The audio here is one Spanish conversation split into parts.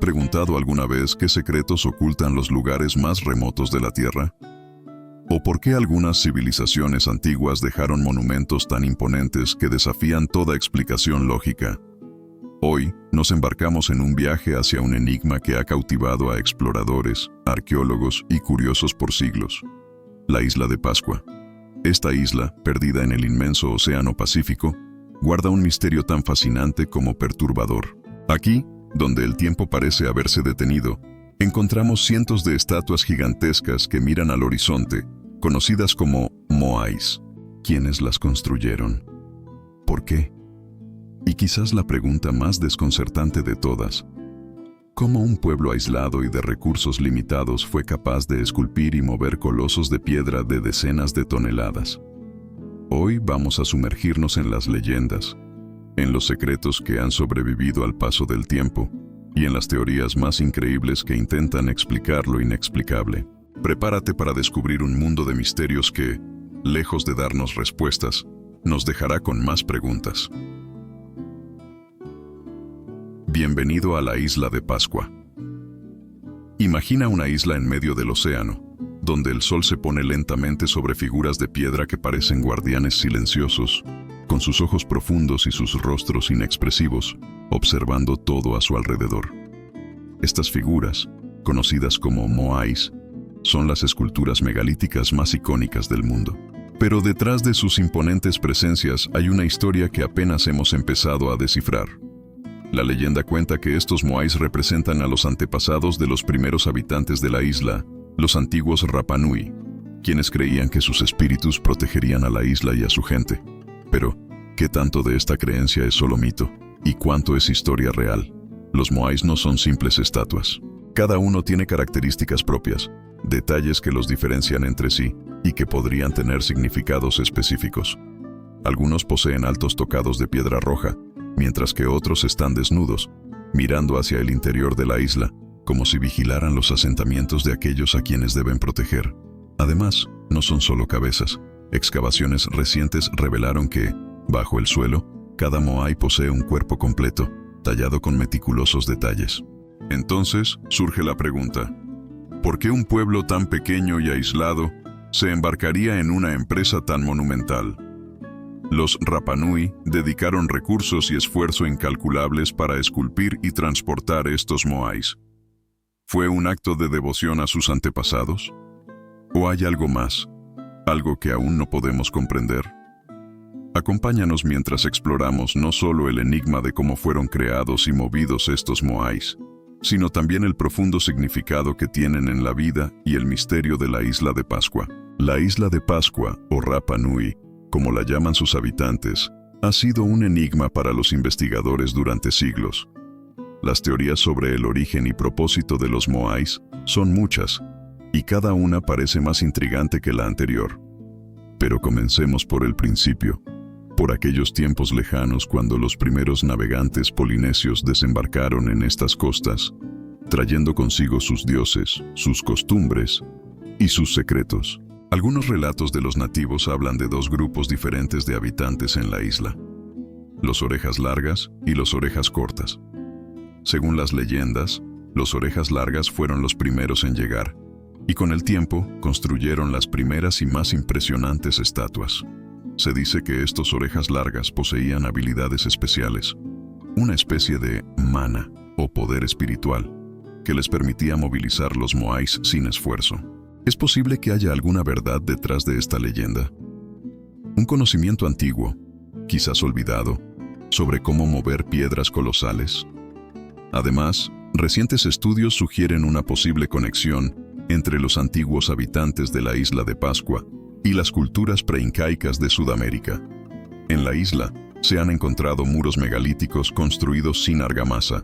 preguntado alguna vez qué secretos ocultan los lugares más remotos de la Tierra? ¿O por qué algunas civilizaciones antiguas dejaron monumentos tan imponentes que desafían toda explicación lógica? Hoy nos embarcamos en un viaje hacia un enigma que ha cautivado a exploradores, arqueólogos y curiosos por siglos: la isla de Pascua. Esta isla, perdida en el inmenso océano Pacífico, guarda un misterio tan fascinante como perturbador. Aquí, donde el tiempo parece haberse detenido, encontramos cientos de estatuas gigantescas que miran al horizonte, conocidas como moais. ¿Quiénes las construyeron? ¿Por qué? Y quizás la pregunta más desconcertante de todas: ¿cómo un pueblo aislado y de recursos limitados fue capaz de esculpir y mover colosos de piedra de decenas de toneladas? Hoy vamos a sumergirnos en las leyendas, en los secretos que han sobrevivido al paso del tiempo y en las teorías más increíbles que intentan explicar lo inexplicable. Prepárate para descubrir un mundo de misterios que, lejos de darnos respuestas, nos dejará con más preguntas. Bienvenido a la isla de Pascua. Imagina una isla en medio del océano, donde el sol se pone lentamente sobre figuras de piedra que parecen guardianes silenciosos, con sus ojos profundos y sus rostros inexpresivos, observando todo a su alrededor. Estas figuras, conocidas como moais, son las esculturas megalíticas más icónicas del mundo. Pero detrás de sus imponentes presencias hay una historia que apenas hemos empezado a descifrar. La leyenda cuenta que estos moais representan a los antepasados de los primeros habitantes de la isla, los antiguos Rapa Nui, quienes creían que sus espíritus protegerían a la isla y a su gente. Pero, ¿qué tanto de esta creencia es solo mito? ¿Y cuánto es historia real? Los moais no son simples estatuas. Cada uno tiene características propias, detalles que los diferencian entre sí y que podrían tener significados específicos. Algunos poseen altos tocados de piedra roja, mientras que otros están desnudos, mirando hacia el interior de la isla, como si vigilaran los asentamientos de aquellos a quienes deben proteger. Además, no son solo cabezas. Excavaciones recientes revelaron que, bajo el suelo, cada moai posee un cuerpo completo, tallado con meticulosos detalles. Entonces, surge la pregunta: ¿por qué un pueblo tan pequeño y aislado se embarcaría en una empresa tan monumental? Los Rapa Nui dedicaron recursos y esfuerzo incalculables para esculpir y transportar estos moais. ¿Fue un acto de devoción a sus antepasados? ¿O hay algo más? Algo que aún no podemos comprender. Acompáñanos mientras exploramos no solo el enigma de cómo fueron creados y movidos estos moais, sino también el profundo significado que tienen en la vida y el misterio de la isla de Pascua. La isla de Pascua, o Rapa Nui, como la llaman sus habitantes, ha sido un enigma para los investigadores durante siglos. Las teorías sobre el origen y propósito de los moais son muchas, y cada una parece más intrigante que la anterior. Pero comencemos por el principio, por aquellos tiempos lejanos cuando los primeros navegantes polinesios desembarcaron en estas costas, trayendo consigo sus dioses, sus costumbres y sus secretos. Algunos relatos de los nativos hablan de dos grupos diferentes de habitantes en la isla: los orejas largas y los orejas cortas. Según las leyendas, los orejas largas fueron los primeros en llegar, y con el tiempo construyeron las primeras y más impresionantes estatuas. Se dice que estos orejas largas poseían habilidades especiales, una especie de mana o poder espiritual, que les permitía movilizar los moais sin esfuerzo. ¿Es posible que haya alguna verdad detrás de esta leyenda? Un conocimiento antiguo, quizás olvidado, sobre cómo mover piedras colosales. Además, recientes estudios sugieren una posible conexión entre los antiguos habitantes de la isla de Pascua y las culturas preincaicas de Sudamérica. En la isla se han encontrado muros megalíticos construidos sin argamasa,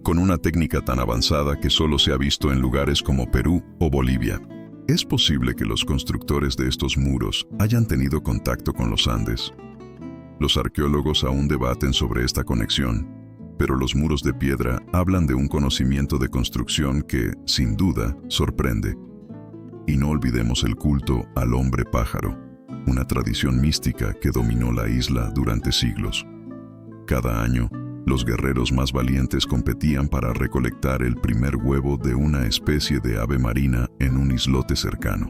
con una técnica tan avanzada que solo se ha visto en lugares como Perú o Bolivia. ¿Es posible que los constructores de estos muros hayan tenido contacto con los Andes? Los arqueólogos aún debaten sobre esta conexión, pero los muros de piedra hablan de un conocimiento de construcción que, sin duda, sorprende. Y no olvidemos el culto al hombre pájaro, una tradición mística que dominó la isla durante siglos. Cada año, Los guerreros más valientes competían para recolectar el primer huevo de una especie de ave marina en un islote cercano.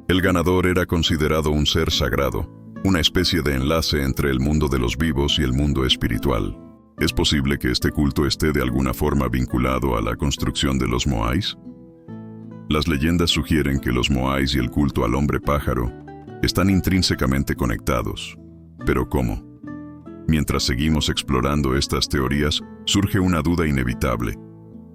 El ganador era considerado un ser sagrado, una especie de enlace entre el mundo de los vivos y el mundo espiritual. ¿Es posible que este culto esté de alguna forma vinculado a la construcción de los Moais? Las leyendas sugieren que los Moais y el culto al hombre pájaro están intrínsecamente conectados. ¿Pero cómo? Mientras seguimos explorando estas teorías, surge una duda inevitable.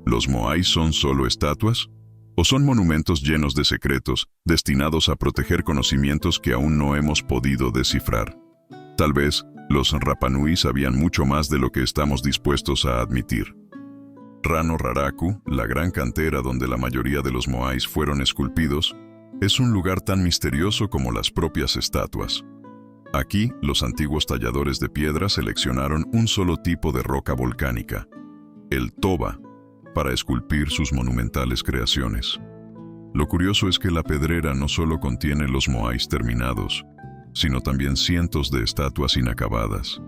¿Los Moais son solo estatuas? ¿O son monumentos llenos de secretos, destinados a proteger conocimientos que aún no hemos podido descifrar? Tal vez, los Rapa Nui sabían mucho más de lo que estamos dispuestos a admitir. Rano Raraku, la gran cantera donde la mayoría de los Moais fueron esculpidos, es un lugar tan misterioso como las propias estatuas. Aquí, los antiguos talladores de piedra seleccionaron un solo tipo de roca volcánica, el toba, para esculpir sus monumentales creaciones. Lo curioso es que la pedrera no solo contiene los Moais terminados, sino también cientos de estatuas inacabadas,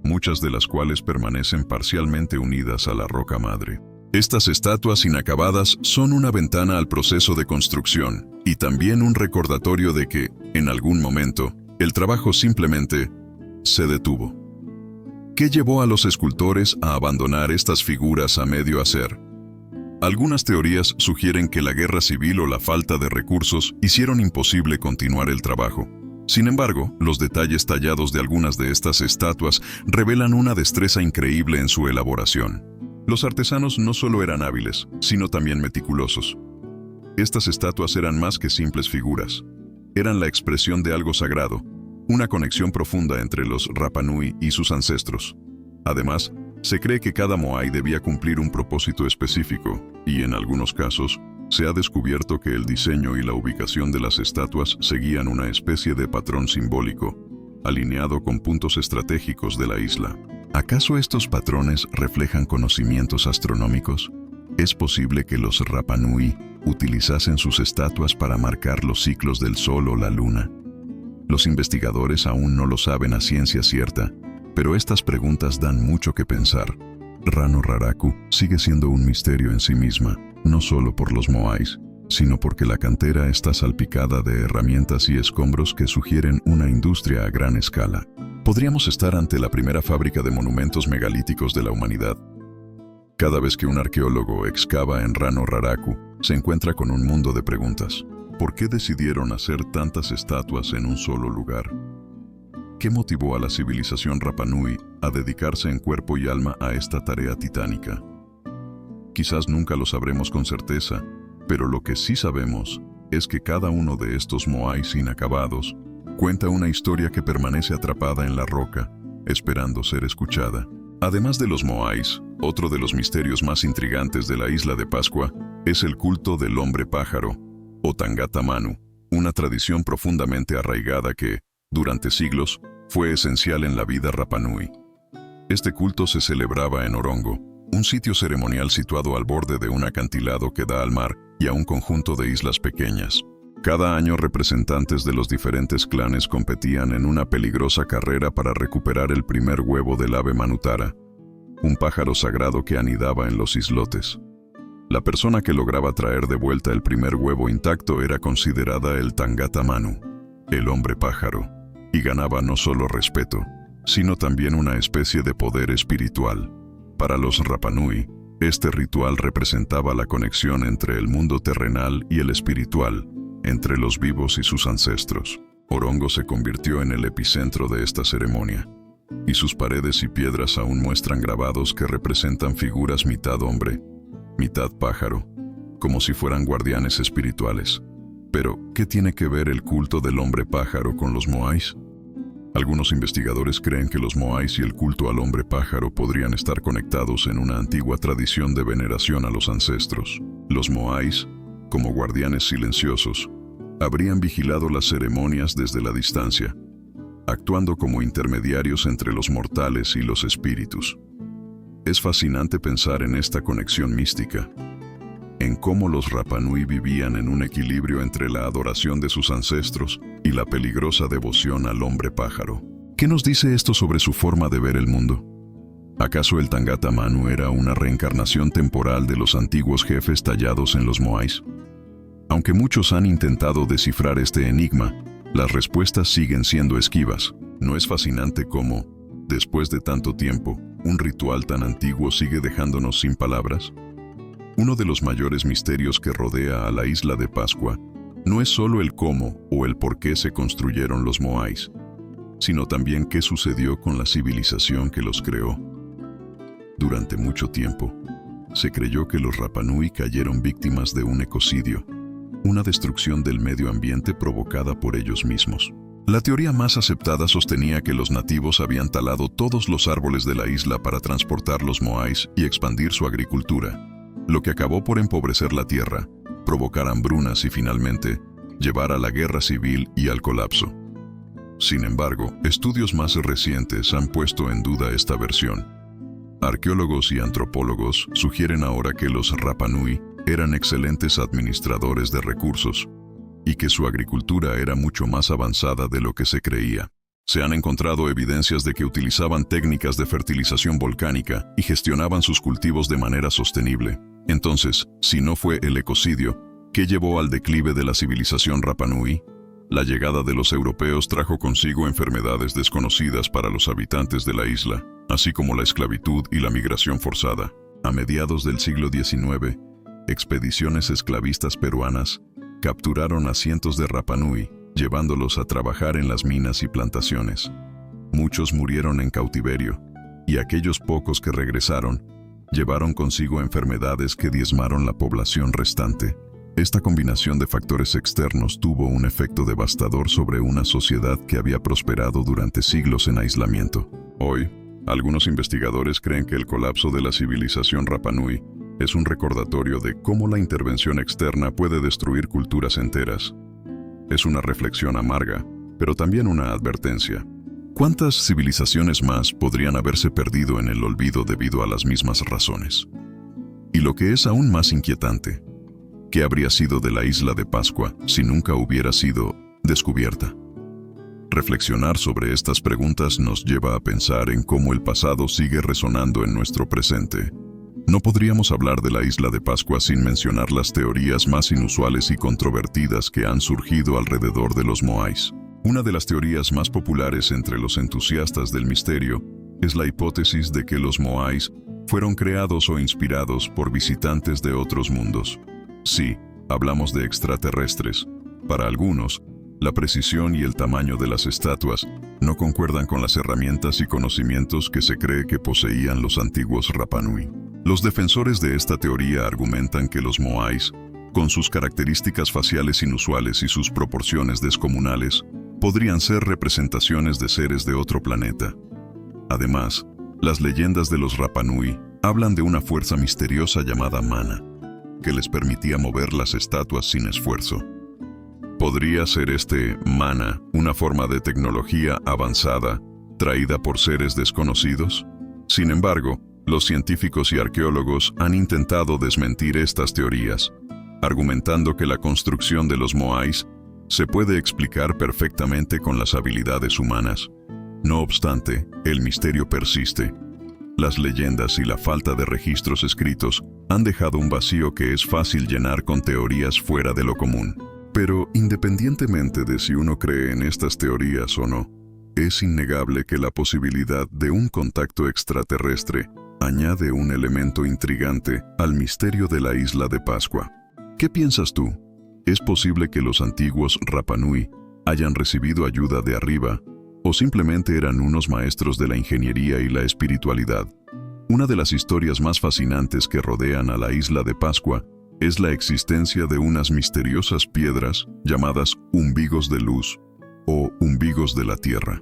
muchas de las cuales permanecen parcialmente unidas a la roca madre. Estas estatuas inacabadas son una ventana al proceso de construcción y también un recordatorio de que, en algún momento, el trabajo simplemente se detuvo. ¿Qué llevó a los escultores a abandonar estas figuras a medio hacer? Algunas teorías sugieren que la guerra civil o la falta de recursos hicieron imposible continuar el trabajo. Sin embargo, los detalles tallados de algunas de estas estatuas revelan una destreza increíble en su elaboración. Los artesanos no solo eran hábiles, sino también meticulosos. Estas estatuas eran más que simples figuras. Eran la expresión de algo sagrado, una conexión profunda entre los Rapa Nui y sus ancestros. Además, se cree que cada Moai debía cumplir un propósito específico, y en algunos casos, se ha descubierto que el diseño y la ubicación de las estatuas seguían una especie de patrón simbólico, alineado con puntos estratégicos de la isla. ¿Acaso estos patrones reflejan conocimientos astronómicos? ¿Es posible que los Rapa Nui utilizasen sus estatuas para marcar los ciclos del Sol o la Luna? Los investigadores aún no lo saben a ciencia cierta, pero estas preguntas dan mucho que pensar. Rano Raraku sigue siendo un misterio en sí misma, no solo por los Moais, sino porque la cantera está salpicada de herramientas y escombros que sugieren una industria a gran escala. Podríamos estar ante la primera fábrica de monumentos megalíticos de la humanidad. Cada vez que un arqueólogo excava en Rano Raraku, se encuentra con un mundo de preguntas. ¿Por qué decidieron hacer tantas estatuas en un solo lugar? ¿Qué motivó a la civilización Rapa Nui a dedicarse en cuerpo y alma a esta tarea titánica? Quizás nunca lo sabremos con certeza, pero lo que sí sabemos es que cada uno de estos Moais inacabados cuenta una historia que permanece atrapada en la roca, esperando ser escuchada. Además de los Moais, otro de los misterios más intrigantes de la isla de Pascua es el culto del hombre pájaro, o Tangata Manu, una tradición profundamente arraigada que, durante siglos, fue esencial en la vida Rapa Nui. Este culto se celebraba en Orongo, un sitio ceremonial situado al borde de un acantilado que da al mar y a un conjunto de islas pequeñas. Cada año representantes de los diferentes clanes competían en una peligrosa carrera para recuperar el primer huevo del ave Manutara, un pájaro sagrado que anidaba en los islotes. La persona que lograba traer de vuelta el primer huevo intacto era considerada el Tangata Manu, el hombre pájaro, y ganaba no solo respeto, sino también una especie de poder espiritual. Para los Rapa Nui, este ritual representaba la conexión entre el mundo terrenal y el espiritual, entre los vivos y sus ancestros. Orongo se convirtió en el epicentro de esta ceremonia, y sus paredes y piedras aún muestran grabados que representan figuras mitad hombre, mitad pájaro, como si fueran guardianes espirituales. Pero, ¿qué tiene que ver el culto del hombre pájaro con los Moais? Algunos investigadores creen que los Moais y el culto al hombre pájaro podrían estar conectados en una antigua tradición de veneración a los ancestros. Los Moais, como guardianes silenciosos, habrían vigilado las ceremonias desde la distancia, actuando como intermediarios entre los mortales y los espíritus. Es fascinante pensar en esta conexión mística, en cómo los Rapa Nui vivían en un equilibrio entre la adoración de sus ancestros y la peligrosa devoción al hombre pájaro. ¿Qué nos dice esto sobre su forma de ver el mundo? ¿Acaso el Tangata Manu era una reencarnación temporal de los antiguos jefes tallados en los Moais? Aunque muchos han intentado descifrar este enigma, las respuestas siguen siendo esquivas. ¿No es fascinante cómo, después de tanto tiempo, un ritual tan antiguo sigue dejándonos sin palabras? Uno de los mayores misterios que rodea a la isla de Pascua no es solo el cómo o el por qué se construyeron los Moais, sino también qué sucedió con la civilización que los creó. Durante mucho tiempo, se creyó que los Rapa Nui cayeron víctimas de un ecocidio, una destrucción del medio ambiente provocada por ellos mismos. La teoría más aceptada sostenía que los nativos habían talado todos los árboles de la isla para transportar los Moais y expandir su agricultura, lo que acabó por empobrecer la tierra, provocar hambrunas y finalmente llevar a la guerra civil y al colapso. Sin embargo, estudios más recientes han puesto en duda esta versión. Arqueólogos y antropólogos sugieren ahora que los Rapa Nui eran excelentes administradores de recursos y que su agricultura era mucho más avanzada de lo que se creía. Se han encontrado evidencias de que utilizaban técnicas de fertilización volcánica y gestionaban sus cultivos de manera sostenible. Entonces, si no fue el ecocidio, ¿qué llevó al declive de la civilización Rapa Nui? La llegada de los europeos trajo consigo enfermedades desconocidas para los habitantes de la isla, así como la esclavitud y la migración forzada. A mediados del siglo XIX, expediciones esclavistas peruanas capturaron a cientos de Rapa Nui, llevándolos a trabajar en las minas y plantaciones. Muchos murieron en cautiverio, y aquellos pocos que regresaron llevaron consigo enfermedades que diezmaron la población restante. Esta combinación de factores externos tuvo un efecto devastador sobre una sociedad que había prosperado durante siglos en aislamiento. Hoy, algunos investigadores creen que el colapso de la civilización Rapa Nui es un recordatorio de cómo la intervención externa puede destruir culturas enteras. Es una reflexión amarga, pero también una advertencia. ¿Cuántas civilizaciones más podrían haberse perdido en el olvido debido a las mismas razones? Y lo que es aún más inquietante, ¿qué habría sido de la isla de Pascua si nunca hubiera sido descubierta? Reflexionar sobre estas preguntas nos lleva a pensar en cómo el pasado sigue resonando en nuestro presente. No podríamos hablar de la isla de Pascua sin mencionar las teorías más inusuales y controvertidas que han surgido alrededor de los Moais. Una de las teorías más populares entre los entusiastas del misterio es la hipótesis de que los Moais fueron creados o inspirados por visitantes de otros mundos. Sí, hablamos de extraterrestres. Para algunos, la precisión y el tamaño de las estatuas no concuerdan con las herramientas y conocimientos que se cree que poseían los antiguos Rapa Nui. Los defensores de esta teoría argumentan que los Moais, con sus características faciales inusuales y sus proporciones descomunales, podrían ser representaciones de seres de otro planeta. Además, las leyendas de los Rapa Nui hablan de una fuerza misteriosa llamada mana, que les permitía mover las estatuas sin esfuerzo. ¿Podría ser este mana una forma de tecnología avanzada traída por seres desconocidos? Sin embargo, los científicos y arqueólogos han intentado desmentir estas teorías, argumentando que la construcción de los Moais se puede explicar perfectamente con las habilidades humanas. No obstante, el misterio persiste. Las leyendas y la falta de registros escritos han dejado un vacío que es fácil llenar con teorías fuera de lo común. Pero independientemente de si uno cree en estas teorías o no, es innegable que la posibilidad de un contacto extraterrestre añade un elemento intrigante al misterio de la isla de Pascua. ¿Qué piensas tú? ¿Es posible que los antiguos Rapa Nui hayan recibido ayuda de arriba o simplemente eran unos maestros de la ingeniería y la espiritualidad? Una de las historias más fascinantes que rodean a la isla de Pascua es la existencia de unas misteriosas piedras llamadas umbigos de luz o umbigos de la tierra.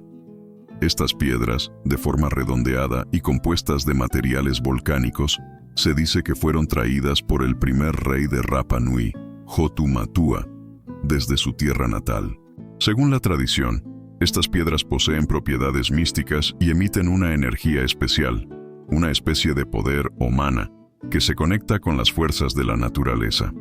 Estas piedras, de forma redondeada y compuestas de materiales volcánicos, se dice que fueron traídas por el primer rey de Rapa Nui, Hotu Matua, desde su tierra natal. Según la tradición, estas piedras poseen propiedades místicas y emiten una energía especial, una especie de poder o mana, que se conecta con las fuerzas de la naturaleza.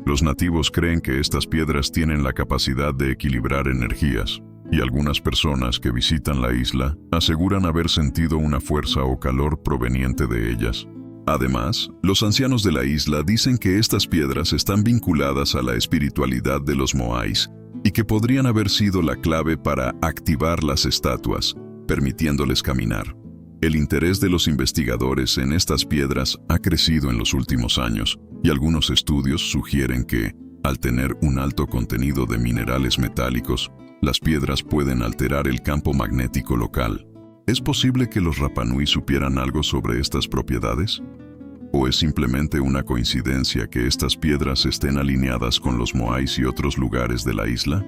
Los nativos creen que estas piedras tienen la capacidad de equilibrar energías, y algunas personas que visitan la isla aseguran haber sentido una fuerza o calor proveniente de ellas. Además, los ancianos de la isla dicen que estas piedras están vinculadas a la espiritualidad de los moais y que podrían haber sido la clave para activar las estatuas, permitiéndoles caminar. El interés de los investigadores en estas piedras ha crecido en los últimos años, y algunos estudios sugieren que, al tener un alto contenido de minerales metálicos, las piedras pueden alterar el campo magnético local. ¿Es posible que los Rapa Nui supieran algo sobre estas propiedades? ¿O es simplemente una coincidencia que estas piedras estén alineadas con los moais y otros lugares de la isla?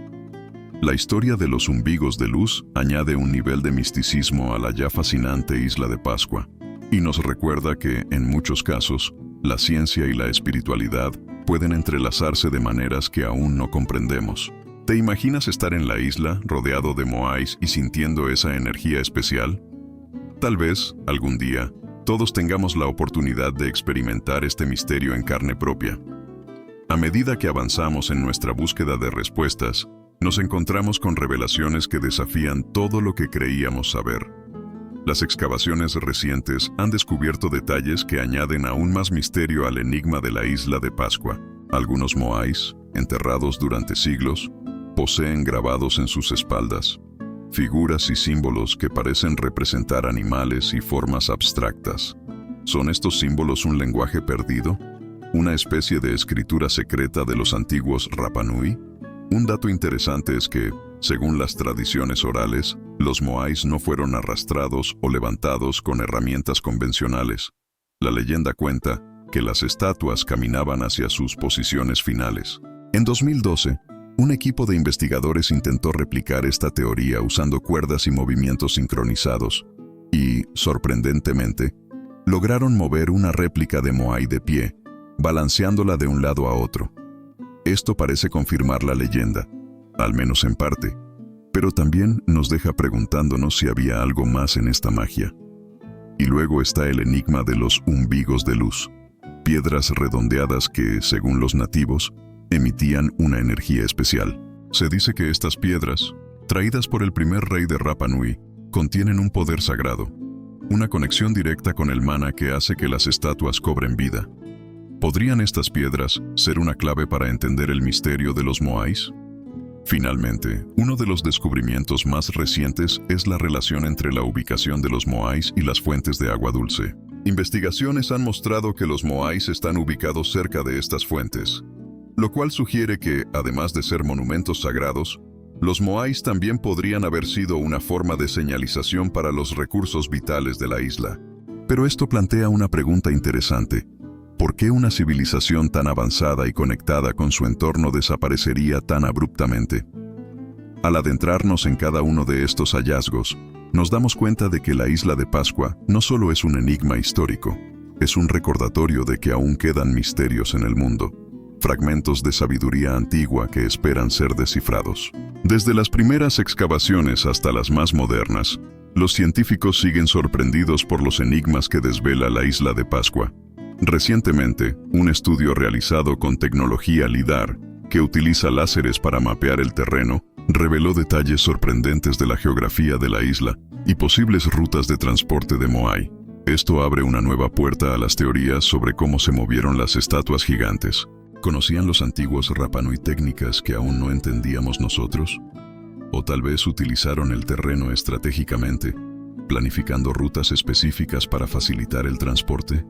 La historia de los umbigos de luz añade un nivel de misticismo a la ya fascinante isla de Pascua, y nos recuerda que, en muchos casos, la ciencia y la espiritualidad pueden entrelazarse de maneras que aún no comprendemos. ¿Te imaginas estar en la isla, rodeado de moais y sintiendo esa energía especial? Tal vez, algún día, todos tengamos la oportunidad de experimentar este misterio en carne propia. A medida que avanzamos en nuestra búsqueda de respuestas, nos encontramos con revelaciones que desafían todo lo que creíamos saber. Las excavaciones recientes han descubierto detalles que añaden aún más misterio al enigma de la isla de Pascua. Algunos moais, enterrados durante siglos, poseen grabados en sus espaldas figuras y símbolos que parecen representar animales y formas abstractas. ¿Son estos símbolos un lenguaje perdido? ¿Una especie de escritura secreta de los antiguos Rapa Nui? Un dato interesante es que, según las tradiciones orales, los moais no fueron arrastrados o levantados con herramientas convencionales. La leyenda cuenta que las estatuas caminaban hacia sus posiciones finales. En 2012, un equipo de investigadores intentó replicar esta teoría usando cuerdas y movimientos sincronizados y, sorprendentemente, lograron mover una réplica de moai de pie, balanceándola de un lado a otro. Esto parece confirmar la leyenda, al menos en parte, pero también nos deja preguntándonos si había algo más en esta magia. Y luego está el enigma de los umbigos de luz, piedras redondeadas que, según los nativos, emitían una energía especial. Se dice que estas piedras, traídas por el primer rey de Rapa Nui, contienen un poder sagrado, una conexión directa con el mana que hace que las estatuas cobren vida. ¿Podrían estas piedras ser una clave para entender el misterio de los moais? Finalmente, uno de los descubrimientos más recientes es la relación entre la ubicación de los moais y las fuentes de agua dulce. Investigaciones han mostrado que los moais están ubicados cerca de estas fuentes, lo cual sugiere que, además de ser monumentos sagrados, los moais también podrían haber sido una forma de señalización para los recursos vitales de la isla. Pero esto plantea una pregunta interesante. ¿Por qué una civilización tan avanzada y conectada con su entorno desaparecería tan abruptamente? Al adentrarnos en cada uno de estos hallazgos, nos damos cuenta de que la isla de Pascua no solo es un enigma histórico, es un recordatorio de que aún quedan misterios en el mundo, fragmentos de sabiduría antigua que esperan ser descifrados. Desde las primeras excavaciones hasta las más modernas, los científicos siguen sorprendidos por los enigmas que desvela la isla de Pascua. Recientemente, un estudio realizado con tecnología LIDAR, que utiliza láseres para mapear el terreno, reveló detalles sorprendentes de la geografía de la isla y posibles rutas de transporte de moai. Esto abre una nueva puerta a las teorías sobre cómo se movieron las estatuas gigantes. ¿Conocían los antiguos Rapa Nui técnicas que aún no entendíamos nosotros? ¿O tal vez utilizaron el terreno estratégicamente, planificando rutas específicas para facilitar el transporte?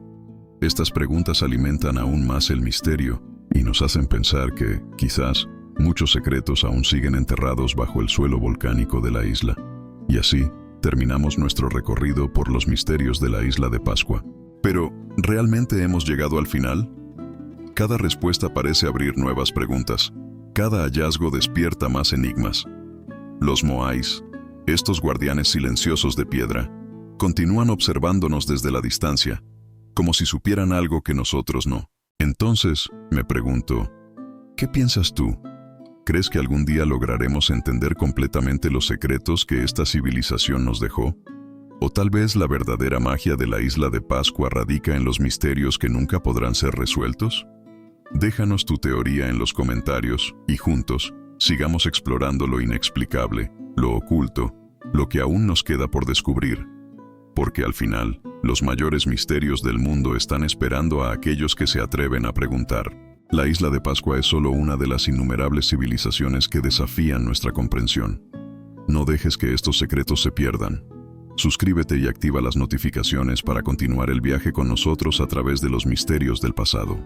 Estas preguntas alimentan aún más el misterio y nos hacen pensar que, quizás, muchos secretos aún siguen enterrados bajo el suelo volcánico de la isla. Y así, terminamos nuestro recorrido por los misterios de la isla de Pascua. Pero, ¿realmente hemos llegado al final? Cada respuesta parece abrir nuevas preguntas. Cada hallazgo despierta más enigmas. Los moais, estos guardianes silenciosos de piedra, continúan observándonos desde la distancia, como si supieran algo que nosotros no. Entonces, me pregunto, ¿qué piensas tú? ¿Crees que algún día lograremos entender completamente los secretos que esta civilización nos dejó? ¿O tal vez la verdadera magia de la isla de Pascua radica en los misterios que nunca podrán ser resueltos? Déjanos tu teoría en los comentarios y juntos, sigamos explorando lo inexplicable lo oculto, lo que aún nos queda por descubrir. Porque al final, los mayores misterios del mundo están esperando a aquellos que se atreven a preguntar. La isla de Pascua es solo una de las innumerables civilizaciones que desafían nuestra comprensión. No dejes que estos secretos se pierdan. Suscríbete y activa las notificaciones para continuar el viaje con nosotros a través de los misterios del pasado.